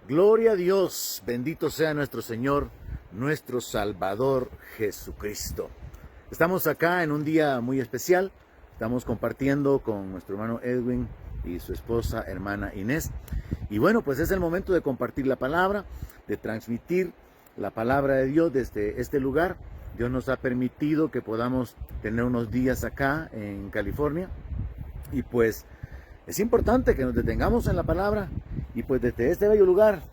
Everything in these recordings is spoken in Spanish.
Gloria a Dios, bendito sea nuestro Señor, nuestro Salvador Jesucristo. Estamos acá en un día muy especial, estamos compartiendo con nuestro hermano Edwin y su esposa, hermana Inés. Y bueno, pues es el momento de compartir la palabra, de transmitir la palabra de Dios desde este lugar. Dios nos ha permitido que podamos tener unos días acá en California y pues es importante que nos detengamos en la palabra y pues desde este bello lugar,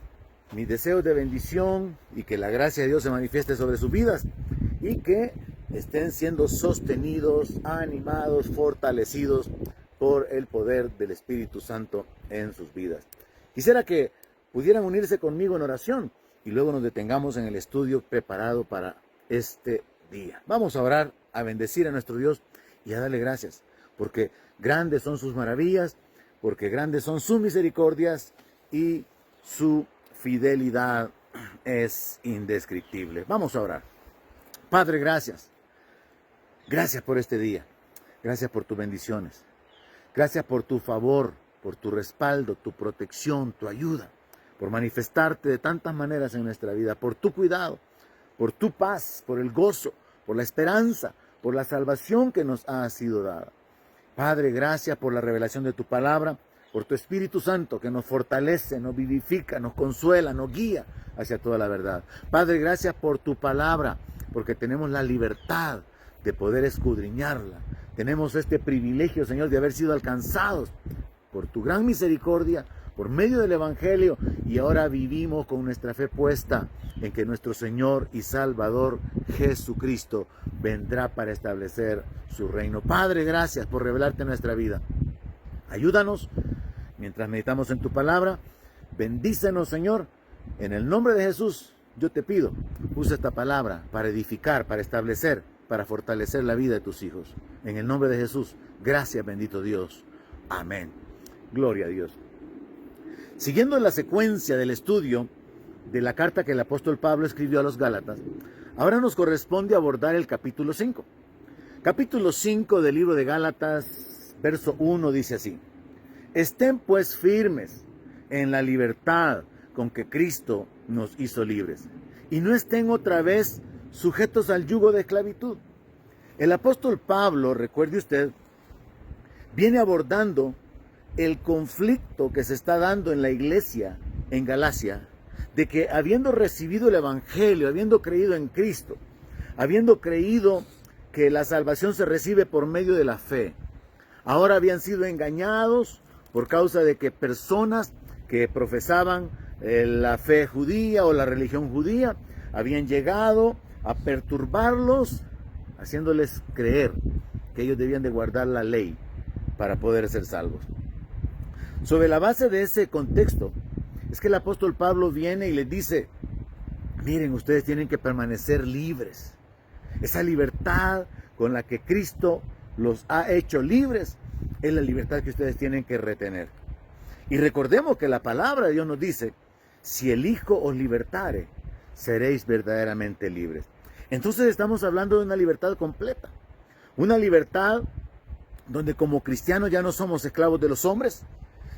mis deseos de bendición y que la gracia de Dios se manifieste sobre sus vidas y que estén siendo sostenidos, animados, fortalecidos por el poder del Espíritu Santo en sus vidas. Quisiera que pudieran unirse conmigo en oración y luego nos detengamos en el estudio preparado para este día. Vamos a orar, a bendecir a nuestro Dios y a darle gracias, porque grandes son sus maravillas, porque grandes son sus misericordias y su fidelidad es indescriptible. Vamos a orar. Padre, gracias. Gracias por este día. Gracias por tus bendiciones. Gracias por tu favor, por tu respaldo, tu protección, tu ayuda, por manifestarte de tantas maneras en nuestra vida, por tu cuidado, por tu paz, por el gozo, por la esperanza, por la salvación que nos ha sido dada. Padre, gracias por la revelación de tu palabra, por tu Espíritu Santo que nos fortalece, nos vivifica, nos consuela, nos guía hacia toda la verdad. Padre, gracias por tu palabra, porque tenemos la libertad de poder escudriñarla. Tenemos este privilegio, Señor, de haber sido alcanzados por tu gran misericordia, por medio del Evangelio, y ahora vivimos con nuestra fe puesta en que nuestro Señor y Salvador Jesucristo vendrá para establecer su reino. Padre, gracias por revelarte en nuestra vida. Ayúdanos mientras meditamos en tu palabra. Bendícenos, Señor. En el nombre de Jesús, yo te pido, usa esta palabra para edificar, para establecer, para fortalecer la vida de tus hijos. En el nombre de Jesús, gracias, bendito Dios. Amén. Gloria a Dios. Siguiendo la secuencia del estudio de la carta que el apóstol Pablo escribió a los Gálatas, ahora nos corresponde abordar el capítulo 5. Capítulo 5 del libro de Gálatas, verso 1 dice así: Estén pues firmes en la libertad con que Cristo nos hizo libres, y no estén otra vez sujetos al yugo de esclavitud. El apóstol Pablo, recuerde usted, viene abordando el conflicto que se está dando en la iglesia en Galacia, de que habiendo recibido el Evangelio, habiendo creído en Cristo, habiendo creído que la salvación se recibe por medio de la fe, ahora habían sido engañados por causa de que personas que profesaban la fe judía o la religión judía habían llegado a perturbarlos, haciéndoles creer que ellos debían de guardar la ley para poder ser salvos. Sobre la base de ese contexto, es que el apóstol Pablo viene y les dice: miren, ustedes tienen que permanecer libres. Esa libertad con la que Cristo los ha hecho libres es la libertad que ustedes tienen que retener. Y recordemos que la palabra de Dios nos dice: si el Hijo os libertare, seréis verdaderamente libres. Entonces estamos hablando de una libertad completa. Una libertad donde como cristianos ya no somos esclavos de los hombres,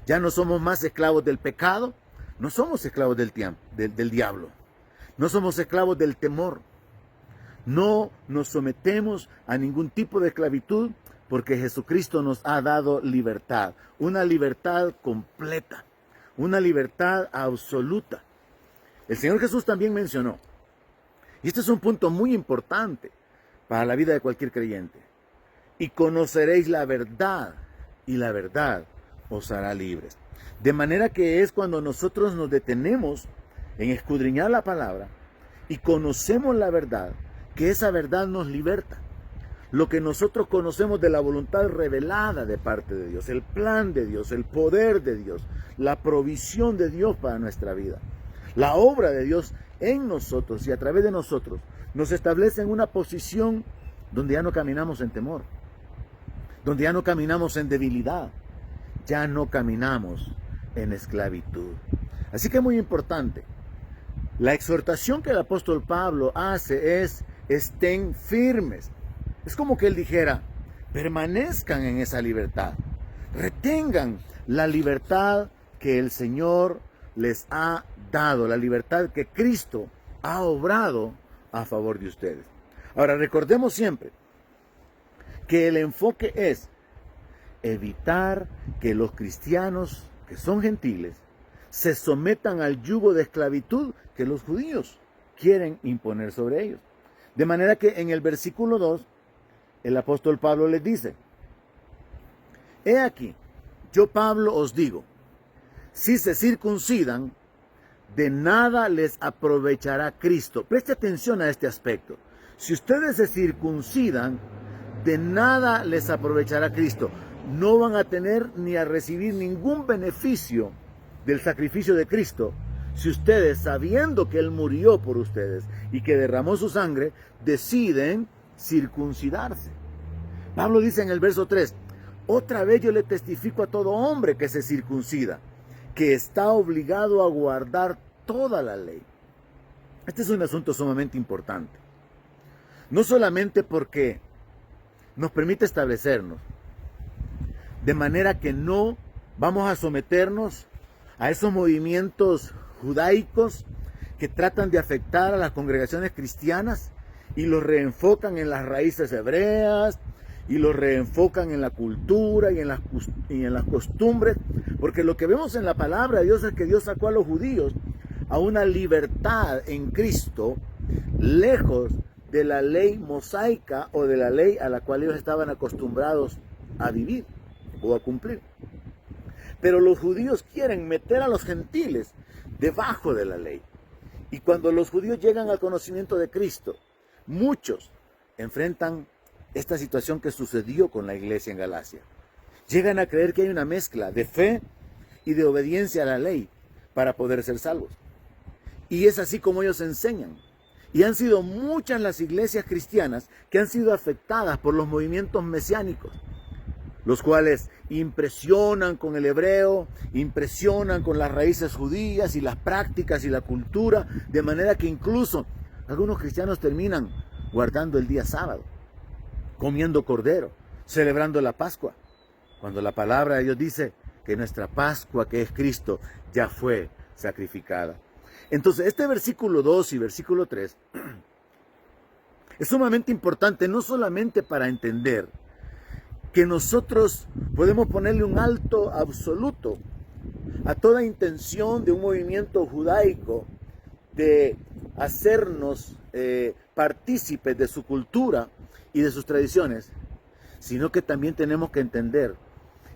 ya no somos más esclavos del pecado, no somos esclavos del diablo, no somos esclavos del temor, no nos sometemos a ningún tipo de esclavitud porque Jesucristo nos ha dado libertad, una libertad completa, una libertad absoluta. El Señor Jesús también mencionó, y este es un punto muy importante para la vida de cualquier creyente: y conoceréis la verdad, y la verdad os hará libres. De manera que es cuando nosotros nos detenemos en escudriñar la palabra y conocemos la verdad, que esa verdad nos liberta. Lo que nosotros conocemos de la voluntad revelada de parte de Dios, el plan de Dios, el poder de Dios, la provisión de Dios para nuestra vida, la obra de Dios en nosotros y a través de nosotros, nos establece en una posición donde ya no caminamos en temor, donde ya no caminamos en debilidad, ya no caminamos en esclavitud. Así que es muy importante. La exhortación que el apóstol Pablo hace es: estén firmes. Es como que él dijera: permanezcan en esa libertad, retengan la libertad que el Señor les ha dado, la libertad que Cristo ha obrado a favor de ustedes. Ahora, recordemos siempre que el enfoque es evitar que los cristianos, que son gentiles, se sometan al yugo de esclavitud que los judíos quieren imponer sobre ellos. De manera que en el versículo 2, el apóstol Pablo les dice: he aquí, yo Pablo os digo, si se circuncidan, de nada les aprovechará Cristo. Preste atención a este aspecto. Si ustedes se circuncidan, de nada les aprovechará Cristo. No van a tener ni a recibir ningún beneficio del sacrificio de Cristo si ustedes, sabiendo que Él murió por ustedes y que derramó su sangre, deciden circuncidarse. Pablo dice en el verso 3, otra vez yo le testifico a todo hombre que se circuncida, que está obligado a guardar toda la ley. Este es un asunto sumamente importante. No solamente porque nos permite establecernos, de manera que no vamos a someternos a esos movimientos judaicos que tratan de afectar a las congregaciones cristianas y los reenfocan en las raíces hebreas y los reenfocan en la cultura y en las costumbres, porque lo que vemos en la palabra de Dios es que Dios sacó a los judíos a una libertad en Cristo, lejos de la ley mosaica o de la ley a la cual ellos estaban acostumbrados a vivir o a cumplir. Pero los judíos quieren meter a los gentiles debajo de la ley. Y cuando los judíos llegan al conocimiento de Cristo, muchos enfrentan esta situación que sucedió con la iglesia en Galacia. Llegan a creer que hay una mezcla de fe y de obediencia a la ley para poder ser salvos. Y es así como ellos enseñan. Y han sido muchas las iglesias cristianas que han sido afectadas por los movimientos mesiánicos, los cuales impresionan con el hebreo, impresionan con las raíces judías y las prácticas y la cultura, de manera que incluso algunos cristianos terminan guardando el día sábado, comiendo cordero, celebrando la Pascua, cuando la palabra de Dios dice que nuestra Pascua, que es Cristo, ya fue sacrificada. Entonces, este versículo 2 y versículo 3 es sumamente importante, no solamente para entender que nosotros podemos ponerle un alto absoluto a toda intención de un movimiento judaico de hacernos partícipes de su cultura y de sus tradiciones, sino que también tenemos que entender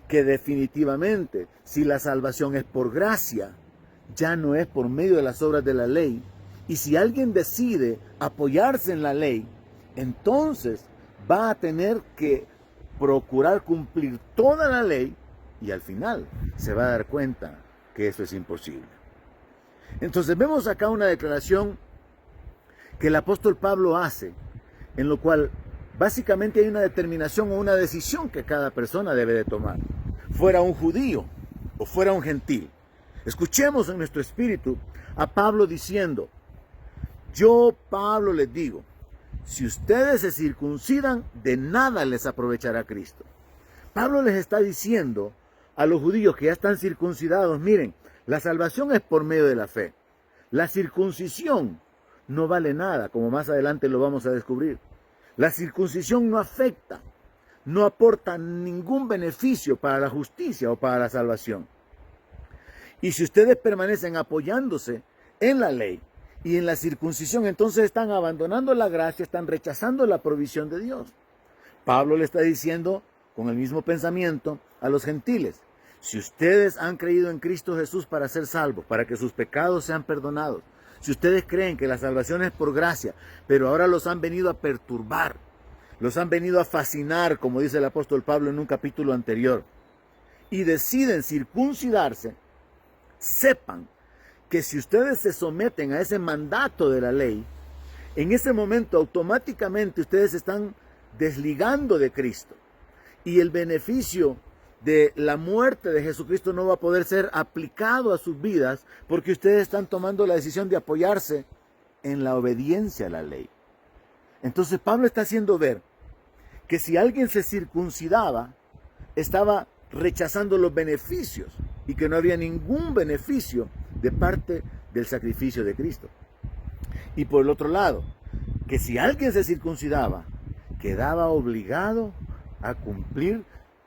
que definitivamente, si la salvación es por gracia, ya no es por medio de las obras de la ley. Y si alguien decide apoyarse en la ley, entonces va a tener que procurar cumplir toda la ley y al final se va a dar cuenta que eso es imposible. Entonces vemos acá una declaración que el apóstol Pablo hace, en lo cual básicamente hay una determinación o una decisión que cada persona debe de tomar, fuera un judío o fuera un gentil. Escuchemos en nuestro espíritu a Pablo diciendo: yo, Pablo, les digo, si ustedes se circuncidan, de nada les aprovechará Cristo. Pablo les está diciendo a los judíos que ya están circuncidados: miren, la salvación es por medio de la fe. La circuncisión no vale nada, como más adelante lo vamos a descubrir. La circuncisión no afecta, no aporta ningún beneficio para la justicia o para la salvación. Y si ustedes permanecen apoyándose en la ley y en la circuncisión, entonces están abandonando la gracia, están rechazando la provisión de Dios. Pablo le está diciendo con el mismo pensamiento a los gentiles: si ustedes han creído en Cristo Jesús para ser salvos, para que sus pecados sean perdonados, si ustedes creen que la salvación es por gracia, pero ahora los han venido a perturbar, los han venido a fascinar, como dice el apóstol Pablo en un capítulo anterior, y deciden circuncidarse, sepan que si ustedes se someten a ese mandato de la ley, en ese momento automáticamente ustedes se están desligando de Cristo. Y el beneficio de la muerte de Jesucristo no va a poder ser aplicado a sus vidas porque ustedes están tomando la decisión de apoyarse en la obediencia a la ley. Entonces Pablo está haciendo ver que si alguien se circuncidaba, estaba rechazando los beneficios y que no había ningún beneficio de parte del sacrificio de Cristo. Y por el otro lado, que si alguien se circuncidaba, quedaba obligado a cumplir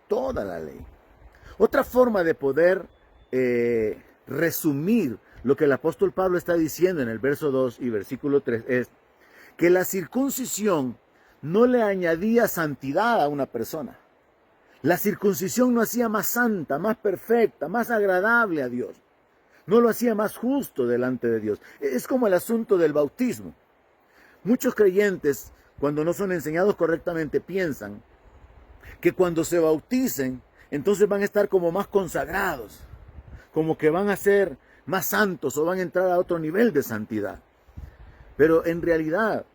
toda la ley. Otra forma de poder resumir lo que el apóstol Pablo está diciendo en el verso 2 y versículo 3 es que la circuncisión no le añadía santidad a una persona. La circuncisión no hacía más santa, más perfecta, más agradable a Dios. No lo hacía más justo delante de Dios. Es como el asunto del bautismo. Muchos creyentes, cuando no son enseñados correctamente, piensan que cuando se bauticen, entonces van a estar como más consagrados, como que van a ser más santos o van a entrar a otro nivel de santidad. Pero en realidad,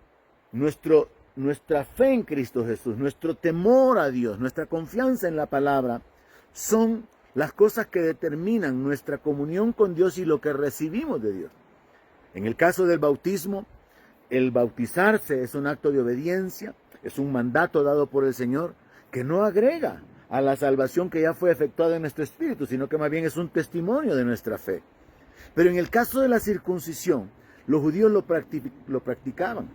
nuestra fe en Cristo Jesús, nuestro temor a Dios, nuestra confianza en la palabra, son las cosas que determinan nuestra comunión con Dios y lo que recibimos de Dios. En el caso del bautismo, el bautizarse es un acto de obediencia, es un mandato dado por el Señor que no agrega a la salvación que ya fue efectuada en nuestro espíritu, sino que más bien es un testimonio de nuestra fe. Pero en el caso de la circuncisión, los judíos lo practicaban,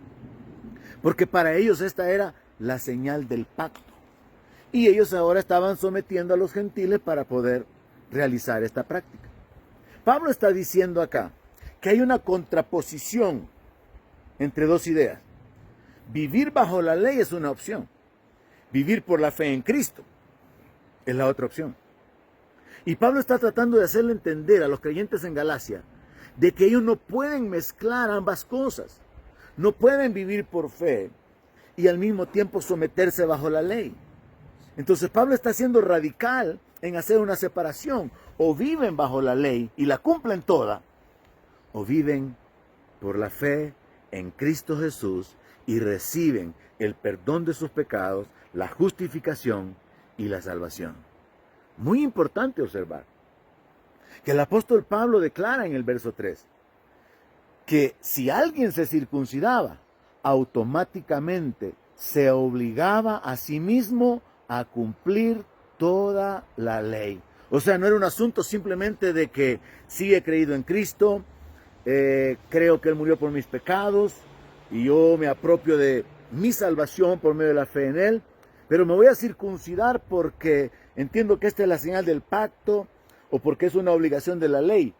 porque para ellos esta era la señal del pacto. Y ellos ahora estaban sometiendo a los gentiles para poder realizar esta práctica. Pablo está diciendo acá que hay una contraposición entre dos ideas. Vivir bajo la ley es una opción. Vivir por la fe en Cristo es la otra opción. Y Pablo está tratando de hacerle entender a los creyentes en Galacia de que ellos no pueden mezclar ambas cosas. No pueden vivir por fe y al mismo tiempo someterse bajo la ley. Entonces Pablo está siendo radical en hacer una separación. O viven bajo la ley y la cumplen toda, o viven por la fe en Cristo Jesús y reciben el perdón de sus pecados, la justificación y la salvación. Muy importante observar que el apóstol Pablo declara en el verso 3 que si alguien se circuncidaba, automáticamente se obligaba a sí mismo a cumplir toda la ley. O sea, no era un asunto simplemente de que sí he creído en Cristo, creo que Él murió por mis pecados y yo me apropio de mi salvación por medio de la fe en Él, pero me voy a circuncidar porque entiendo que esta es la señal del pacto o porque es una obligación de la ley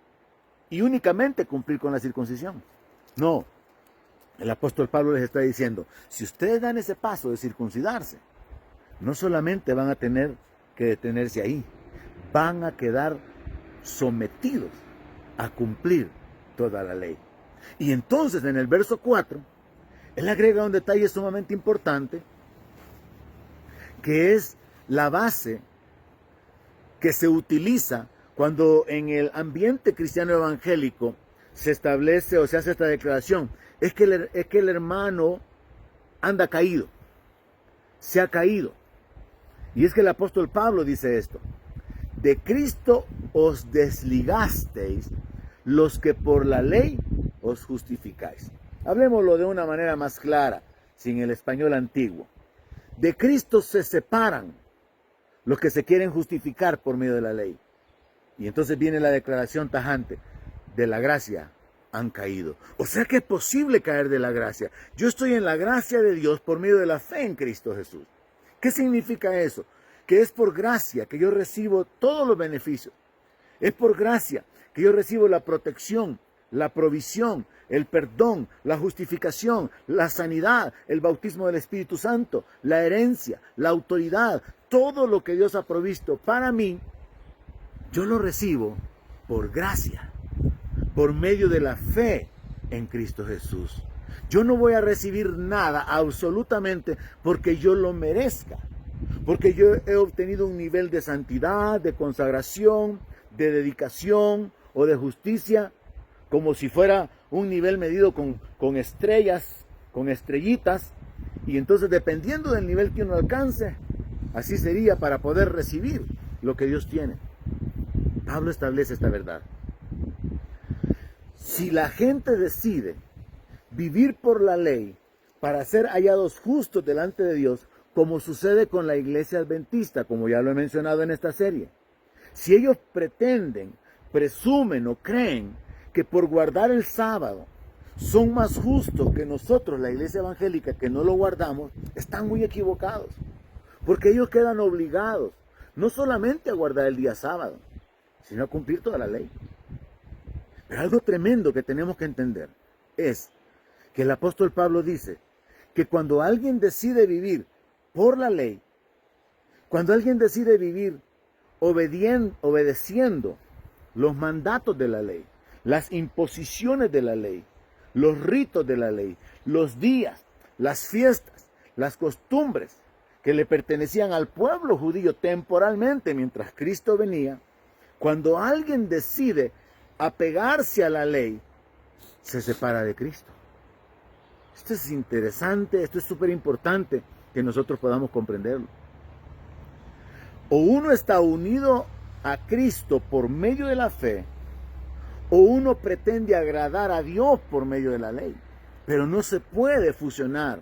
y únicamente cumplir con la circuncisión. No, el apóstol Pablo les está diciendo, si ustedes dan ese paso de circuncidarse, no solamente van a tener que detenerse ahí, van a quedar sometidos a cumplir toda la ley. Y entonces en el verso 4, él agrega un detalle sumamente importante, que es la base que se utiliza cuando en el ambiente cristiano evangélico se establece o se hace esta declaración. Es que el hermano anda caído, se ha caído. Y es que el apóstol Pablo dice esto: de Cristo os desligasteis los que por la ley os justificáis. Hablemoslo de una manera más clara, sin el español antiguo. De Cristo se separan los que se quieren justificar por medio de la ley. Y entonces viene la declaración tajante: de la gracia han caído. O sea que es posible caer de la gracia. Yo estoy en la gracia de Dios por medio de la fe en Cristo Jesús. ¿Qué significa eso? Que es por gracia que yo recibo todos los beneficios. Es por gracia que yo recibo la protección, la provisión, el perdón, la justificación, la sanidad, el bautismo del Espíritu Santo, la herencia, la autoridad. Todo lo que Dios ha provisto para mí, yo lo recibo por gracia, por medio de la fe en Cristo Jesús. Yo no voy a recibir nada absolutamente porque yo lo merezca, porque yo he obtenido un nivel de santidad, de consagración, de dedicación o de justicia, como si fuera un nivel medido con estrellas, con estrellitas, y entonces dependiendo del nivel que uno alcance, así sería para poder recibir lo que Dios tiene. Pablo establece esta verdad. Si la gente decide vivir por la ley para ser hallados justos delante de Dios, como sucede con la iglesia adventista, como ya lo he mencionado en esta serie, si ellos pretenden, presumen o creen que por guardar el sábado son más justos que nosotros, la iglesia evangélica, que no lo guardamos, están muy equivocados. Porque ellos quedan obligados no solamente a guardar el día sábado, sino a cumplir toda la ley. Pero algo tremendo que tenemos que entender es que el apóstol Pablo dice que cuando alguien decide vivir por la ley, cuando alguien decide vivir obedeciendo los mandatos de la ley, las imposiciones de la ley, los ritos de la ley, los días, las fiestas, las costumbres que le pertenecían al pueblo judío temporalmente mientras Cristo venía, cuando alguien decide apegarse a la ley, se separa de Cristo. Esto es interesante, esto es súper importante que nosotros podamos comprenderlo. O uno está unido a Cristo por medio de la fe, o uno pretende agradar a Dios por medio de la ley. Pero no se puede fusionar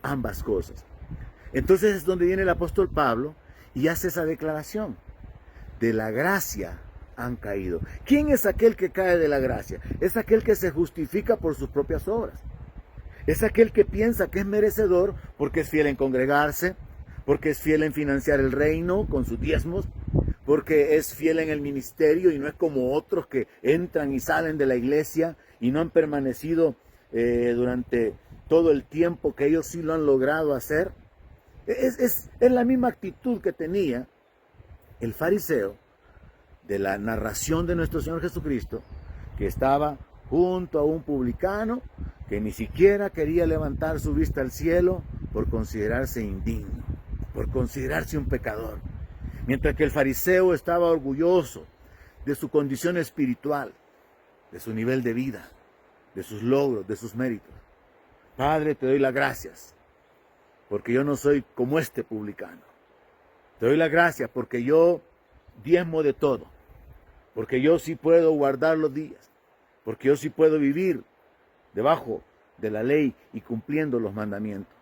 ambas cosas. Entonces es donde viene el apóstol Pablo y hace esa declaración. De la gracia han caído. ¿Quién es aquel que cae de la gracia? Es aquel que se justifica por sus propias obras. Es aquel que piensa que es merecedor porque es fiel en congregarse, porque es fiel en financiar el reino con sus diezmos, porque es fiel en el ministerio y no es como otros que entran y salen de la iglesia y no han permanecido durante todo el tiempo que ellos sí lo han logrado hacer. Es la misma actitud que tenía el fariseo de la narración de nuestro Señor Jesucristo, que estaba junto a un publicano que ni siquiera quería levantar su vista al cielo por considerarse indigno, por considerarse un pecador. Mientras que el fariseo estaba orgulloso de su condición espiritual, de su nivel de vida, de sus logros, de sus méritos. Padre, te doy las gracias, porque yo no soy como este publicano. Te doy las gracias porque yo diezmo de todo, porque yo sí puedo guardar los días, porque yo sí puedo vivir debajo de la ley y cumpliendo los mandamientos.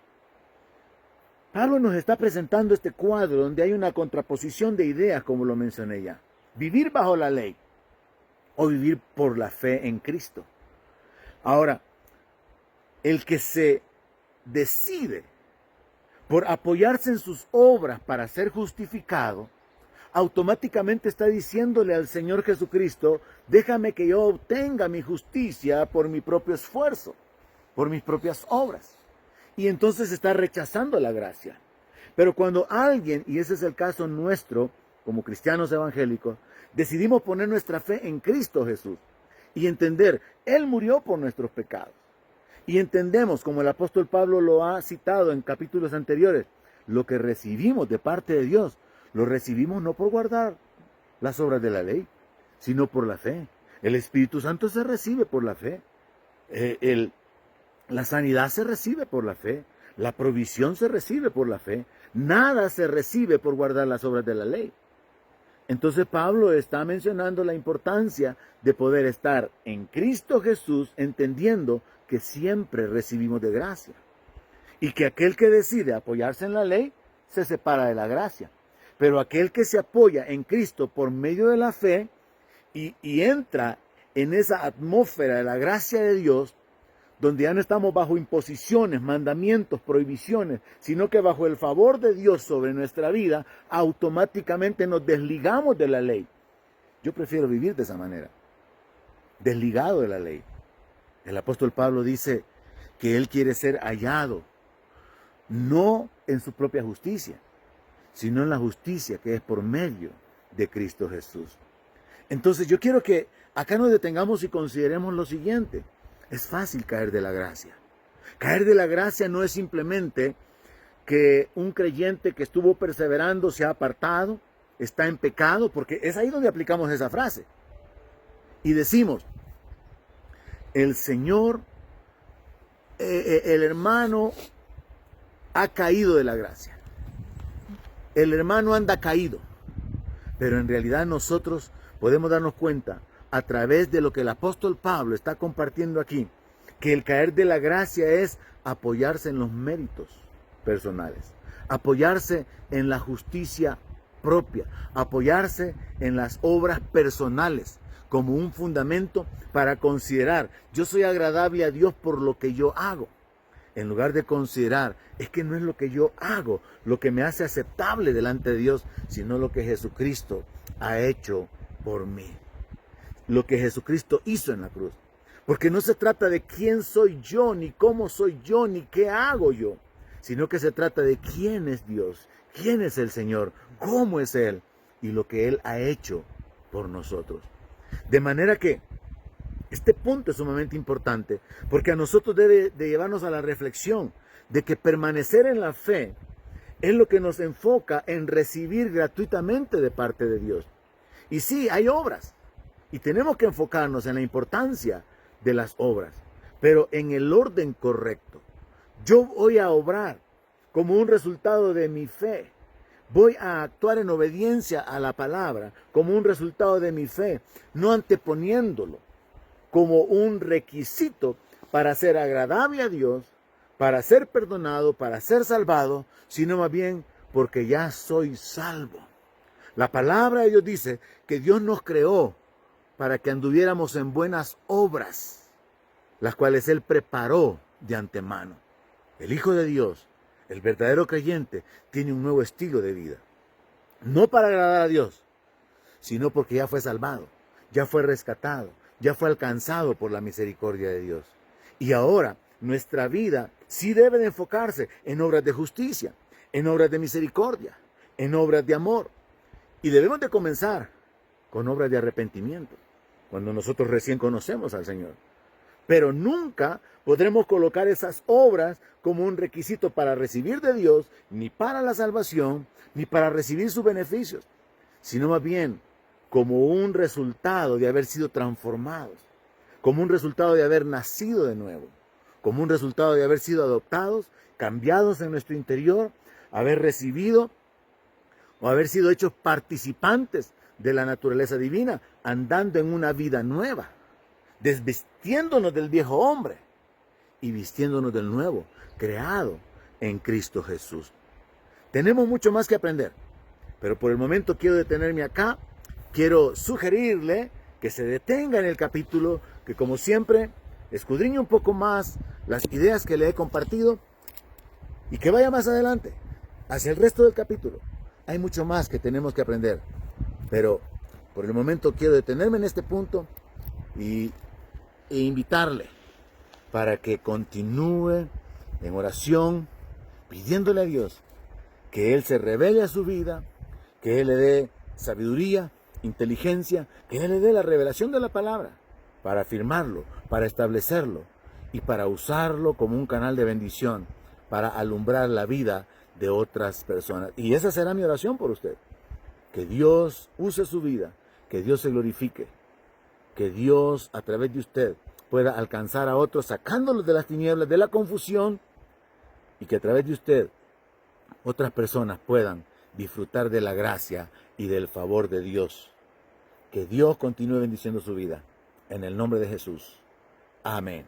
Pablo nos está presentando este cuadro donde hay una contraposición de ideas, como lo mencioné ya. Vivir bajo la ley o vivir por la fe en Cristo. Ahora, el que se decide por apoyarse en sus obras para ser justificado, automáticamente está diciéndole al Señor Jesucristo, déjame que yo obtenga mi justicia por mi propio esfuerzo, por mis propias obras. Y entonces está rechazando la gracia. Pero cuando alguien, y ese es el caso nuestro, como cristianos evangélicos, decidimos poner nuestra fe en Cristo Jesús y entender, Él murió por nuestros pecados. Y entendemos, como el apóstol Pablo lo ha citado en capítulos anteriores, lo que recibimos de parte de Dios, lo recibimos no por guardar las obras de la ley, sino por la fe. El Espíritu Santo se recibe por la fe. La sanidad se recibe por la fe. La provisión se recibe por la fe. Nada se recibe por guardar las obras de la ley. Entonces Pablo está mencionando la importancia de poder estar en Cristo Jesús, entendiendo que siempre recibimos de gracia. Y que aquel que decide apoyarse en la ley, se separa de la gracia. Pero aquel que se apoya en Cristo por medio de la fe y entra en esa atmósfera de la gracia de Dios, donde ya no estamos bajo imposiciones, mandamientos, prohibiciones, sino que bajo el favor de Dios sobre nuestra vida, automáticamente nos desligamos de la ley. Yo prefiero vivir de esa manera, desligado de la ley. El apóstol Pablo dice que él quiere ser hallado, no en su propia justicia, sino en la justicia que es por medio de Cristo Jesús. Entonces yo quiero que acá nos detengamos y consideremos lo siguiente. Es fácil caer de la gracia. Caer de la gracia no es simplemente que un creyente que estuvo perseverando se ha apartado, está en pecado, porque es ahí donde aplicamos esa frase. Y decimos, el Señor, el hermano ha caído de la gracia. El hermano anda caído. Pero en realidad nosotros podemos darnos cuenta a través de lo que el apóstol Pablo está compartiendo aquí, que el caer de la gracia es apoyarse en los méritos personales, apoyarse en la justicia propia, apoyarse en las obras personales, como un fundamento para considerar, yo soy agradable a Dios por lo que yo hago. En lugar de considerar, es que no es lo que yo hago lo que me hace aceptable delante de Dios, sino lo que Jesucristo ha hecho por mí. Lo que Jesucristo hizo en la cruz. Porque no se trata de quién soy yo, ni cómo soy yo, ni qué hago yo, sino que se trata de quién es Dios, quién es el Señor, cómo es Él y lo que Él ha hecho por nosotros. De manera que este punto es sumamente importante porque a nosotros debe de llevarnos a la reflexión de que permanecer en la fe es lo que nos enfoca en recibir gratuitamente de parte de Dios. Y sí, hay obras y tenemos que enfocarnos en la importancia de las obras, pero en el orden correcto. Yo voy a obrar como un resultado de mi fe. Voy a actuar en obediencia a la palabra como un resultado de mi fe, no anteponiéndolo como un requisito para ser agradable a Dios, para ser perdonado, para ser salvado, sino más bien porque ya soy salvo. La palabra de Dios dice que Dios nos creó para que anduviéramos en buenas obras, las cuales Él preparó de antemano. El Hijo de Dios, el verdadero creyente, tiene un nuevo estilo de vida. No para agradar a Dios, sino porque ya fue salvado, ya fue rescatado, ya fue alcanzado por la misericordia de Dios. Y ahora nuestra vida sí debe de enfocarse en obras de justicia, en obras de misericordia, en obras de amor. Y debemos de comenzar con obras de arrepentimiento, cuando nosotros recién conocemos al Señor. Pero nunca podremos colocar esas obras como un requisito para recibir de Dios, ni para la salvación, ni para recibir sus beneficios, sino más bien como un resultado de haber sido transformados, como un resultado de haber nacido de nuevo, como un resultado de haber sido adoptados, cambiados en nuestro interior, haber recibido o haber sido hechos participantes de la naturaleza divina, andando en una vida nueva, desvistiéndonos del viejo hombre y vistiéndonos del nuevo, creado en Cristo Jesús. Tenemos mucho más que aprender, pero por el momento quiero detenerme acá. Quiero sugerirle que se detenga en el capítulo, que como siempre escudriñe un poco más las ideas que le he compartido y que vaya más adelante, hacia el resto del capítulo. Hay mucho más que tenemos que aprender, pero por el momento quiero detenerme en este punto e invitarle para que continúe en oración, pidiéndole a Dios que Él se revele a su vida, que Él le dé sabiduría, inteligencia, que Él le dé la revelación de la palabra para afirmarlo, para establecerlo y para usarlo como un canal de bendición para alumbrar la vida de otras personas. Y esa será mi oración por usted. Que Dios use su vida, que Dios se glorifique, que Dios a través de usted pueda alcanzar a otros sacándolos de las tinieblas, de la confusión, y que a través de usted otras personas puedan disfrutar de la gracia y del favor de Dios. Que Dios continúe bendiciendo su vida. En el nombre de Jesús. Amén.